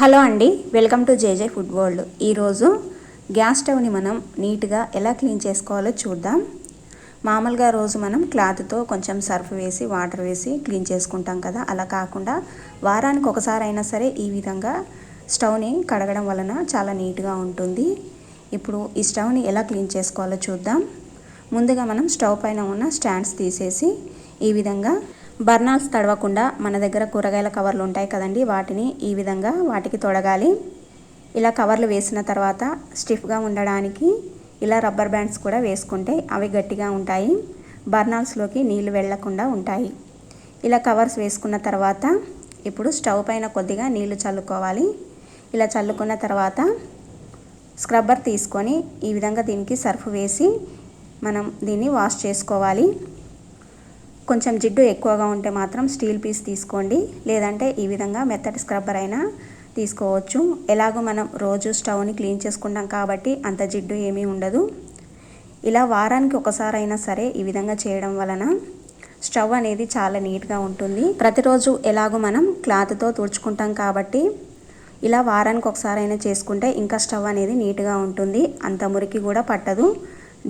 Hello అండి, welcome to JJ food world. ఈరోజు gas స్టవ్ని మనం నీట్గా ఎలా క్లీన్ చేసుకోవాలో చూద్దాం. మామూలుగా రోజు మనం క్లాత్తో కొంచెం సర్ఫ్ వేసి వాటర్ వేసి క్లీన్ చేసుకుంటాం కదా, అలా కాకుండా వారానికి ఒకసారి అయినా సరే ఈ విధంగా స్టవ్ని కడగడం వలన చాలా నీట్గా ఉంటుంది. ఇప్పుడు ఈ స్టవ్ని ఎలా క్లీన్ చేసుకోవాలో చూద్దాం. ముందుగా మనం స్టవ్ పైన ఉన్న స్టాండ్స్ తీసేసి ఈ విధంగా బర్నర్స్ తడవకుండా మన దగ్గర కూరగాయల కవర్లు ఉంటాయి కదండి, వాటిని ఈ విధంగా వాటికి తొడగాలి. ఇలా కవర్లు వేసిన తర్వాత స్టిఫ్గా ఉండడానికి ఇలా రబ్బర్ బ్యాండ్స్ కూడా వేసుకుంటే అవి గట్టిగా ఉంటాయి, బర్నర్స్లోకి నీళ్లు వెళ్లకుండా ఉంటాయి. ఇలా కవర్స్ వేసుకున్న తర్వాత ఇప్పుడు స్టవ్ పైన కొద్దిగా నీళ్లు చల్లుకోవాలి. ఇలా చల్లుకున్న తర్వాత స్క్రబ్బర్ తీసుకొని ఈ విధంగా దీనికి సర్ఫ్ వేసి మనం దీన్ని వాష్ చేసుకోవాలి. కొంచెం జిడ్డు ఎక్కువగా ఉంటే మాత్రం స్టీల్ పీస్ తీసుకోండి, లేదంటే ఈ విధంగా మెత్తటి స్క్రబ్బర్ అయినా తీసుకోవచ్చు. ఎలాగో మనం రోజు స్టవ్ని క్లీన్ చేసుకుంటాం కాబట్టి అంత జిడ్డు ఏమీ ఉండదు. ఇలా వారానికి ఒకసారి అయినా సరే ఈ విధంగా చేయడం వలన స్టవ్ అనేది చాలా నీట్గా ఉంటుంది. ప్రతిరోజు ఎలాగో మనం క్లాత్తో తుడుచుకుంటాం కాబట్టి ఇలా వారానికి ఒకసారి అయినా చేసుకుంటే ఇంకా స్టవ్ అనేది నీట్గా ఉంటుంది. అంత మురికి కూడా పట్టదు,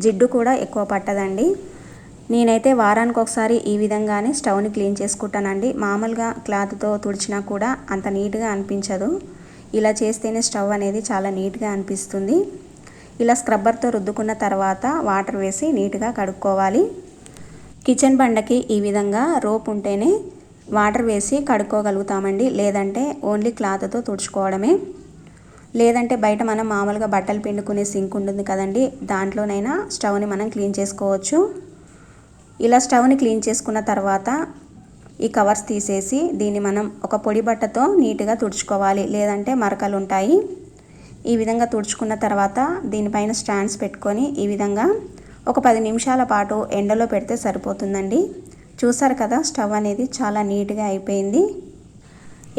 జిడ్డు కూడా ఎక్కువ పట్టదండి. నేనైతే వారానికి ఒకసారి ఈ విధంగానే స్టవ్ని క్లీన్ చేసుకుంటానండి. మామూలుగా క్లాత్తో తుడిచినా కూడా అంత నీట్గా అనిపించదు. ఇలా చేస్తేనే స్టవ్ అనేది చాలా నీట్గా అనిపిస్తుంది. ఇలా స్క్రబ్బర్తో రుద్దుకున్న తర్వాత వాటర్ వేసి నీట్గా కడుక్కోవాలి. కిచెన్ బండకి ఈ విధంగా రోప్ ఉంటేనే వాటర్ వేసి కడుక్కోగలుగుతామండి, లేదంటే ఓన్లీ క్లాత్తో తుడుచుకోవడమే. లేదంటే బయట మనం మామూలుగా బట్టలు పిండుకునే సింక్ ఉంటుంది కదండి, దాంట్లోనైనా స్టవ్ని మనం క్లీన్ చేసుకోవచ్చు. ఇలా స్టవ్ని క్లీన్ చేసుకున్న తర్వాత ఈ కవర్స్ తీసేసి దీన్ని మనం ఒక పొడి బట్టతో నీట్గా తుడుచుకోవాలి, లేదంటే మరకలు ఉంటాయి. ఈ విధంగా తుడుచుకున్న తర్వాత దీనిపైన స్టాండ్స్ పెట్టుకొని ఈ విధంగా ఒక 10 నిమిషాల పాటు ఎండలో పెడితే సరిపోతుందండి. చూసారు కదా, స్టవ్ అనేది చాలా నీట్గా అయిపోయింది.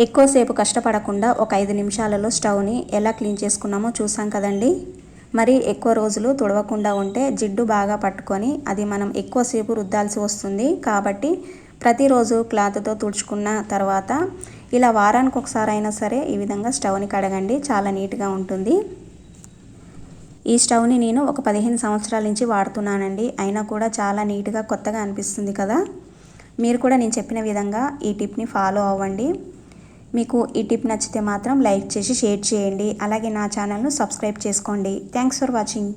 ఎక్కువసేపు కష్టపడకుండా ఒక 5 నిమిషాలలో స్టవ్ని ఎలా క్లీన్ చేసుకున్నామో చూసాం కదండి. మరి ఎక్కువ రోజులు తుడవకుండా ఉంటే జిడ్డు బాగా పట్టుకొని అది మనం ఎక్కువసేపు రుద్దాల్సి వస్తుంది. కాబట్టి ప్రతిరోజు క్లాత్తో తుడుచుకున్న తర్వాత ఇలా వారానికి ఒకసారి అయినా సరే ఈ విధంగా స్టవ్ని కడగండి, చాలా నీట్గా ఉంటుంది. ఈ స్టవ్ని నేను ఒక 15 సంవత్సరాల నుంచి వాడుతున్నానండి, అయినా కూడా చాలా నీట్గా కొత్తగా అనిపిస్తుంది కదా. మీరు కూడా నేను చెప్పిన విధంగా ఈ టిప్ని ఫాలో అవ్వండి. మీకు ఈ టిప్ నచ్చితే మాత్రం లైక్ చేసి షేర్ చేయండి. అలాగే నా ఛానల్ను సబ్స్క్రైబ్ చేసుకోండి. Thanks for watching.